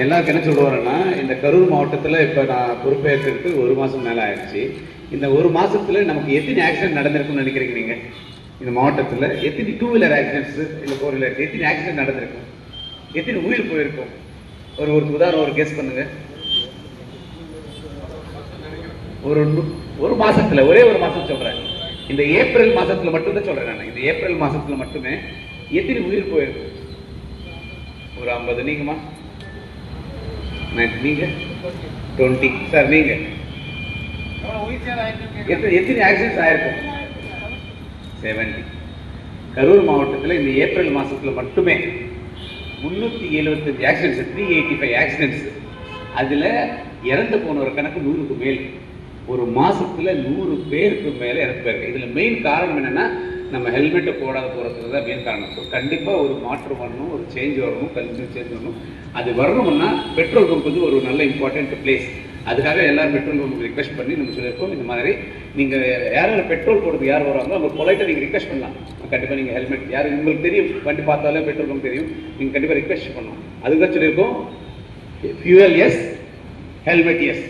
எல்லாருக்கும் என்ன சொல்லுவாருன்னா, இந்த கரூர் மாவட்டத்தில் இப்போ நான் பொறுப்பேற்று 1 மாதம் மேலே ஆயிடுச்சு. இந்த 1 மாதத்தில் நமக்கு எத்தனை ஆக்சிடென்ட் நடந்திருக்கும்னு நினைக்கிறீங்க நீங்கள்? இந்த மாவட்டத்தில் எத்தனை 2 வீலர் ஆக்சிடென்ட்ஸு இல்லை 4 வீலர் எத்தனை ஆக்சிடென்ட் நடந்திருக்கும்? எத்தனை உயிர் போயிருக்கும்? ஒரு உதாரணம் ஒரு கெஸ் பண்ணுங்க. ஒரு மாசத்துல, ஒரே ஒரு மாசம் சொல்றேன். இந்த ஏப்ரல் மாசத்துல மட்டும்தான் சொல்றேன் நான். இந்த ஏப்ரல் மாசத்துல மட்டுமே எத்தனை உயிர் போயிருக்கு? ஒரு 50. நீங்கம்மா? நீங்க 20. சார் நீங்க எத்தனை ஆக்சிடென்ட்ஸ் ஆயிருக்கும்? 70. கரூர் மாவட்டத்தில் இந்த ஏப்ரல் மாசத்துல மட்டுமே 375 ஆக்சிடென்ட்ஸ், 385 ஆக்சிடென்ட்ஸ். அதுல இறந்து போனவர் கணக்கு 100க்கு மேல். ஒரு மாசத்துல 100 பேருக்கு மேல இறந்து போயிருக்கு. இதுல மெயின் காரணம் என்னன்னா, நம்ம ஹெல்மெட்டை போடாத போறதுக்கு தான் மெயின் காரணம். ஸோ கண்டிப்பா ஒரு மாற்றம் வரணும், ஒரு சேஞ்ச் வரணும், கல்ச்சர் சேஞ்ச் வரணும். அது வரணும்னா பெட்ரோல் பங்க் வந்து ஒரு நல்ல இம்பார்ட்டன்ட் பிளேஸ். அதுக்காக எல்லாரும் பெட்ரோல் பங்க் ரிக்வெஸ்ட் பண்ணி நம்ம சொல்லியிருக்கோம். இந்த மாதிரி நீங்க யாரும் பெட்ரோல் போடுறதுக்கு யார் வராங்களோ அவங்க பொலைட்டாக நீங்க ரிக்வெஸ்ட் பண்ணலாம். கண்டிப்பா நீங்க ஹெல்மெட் யார் உங்களுக்கு தெரியும், வண்டி பார்த்தாலே பெட்ரோல் பங்க் தெரியும், நீங்க கண்டிப்பா ரிக்வெஸ்ட் பண்ணலாம். அதுதான் சொல்லியிருக்கோம், ஃபியூவல் எஸ், ஹெல்மெட் எஸ்.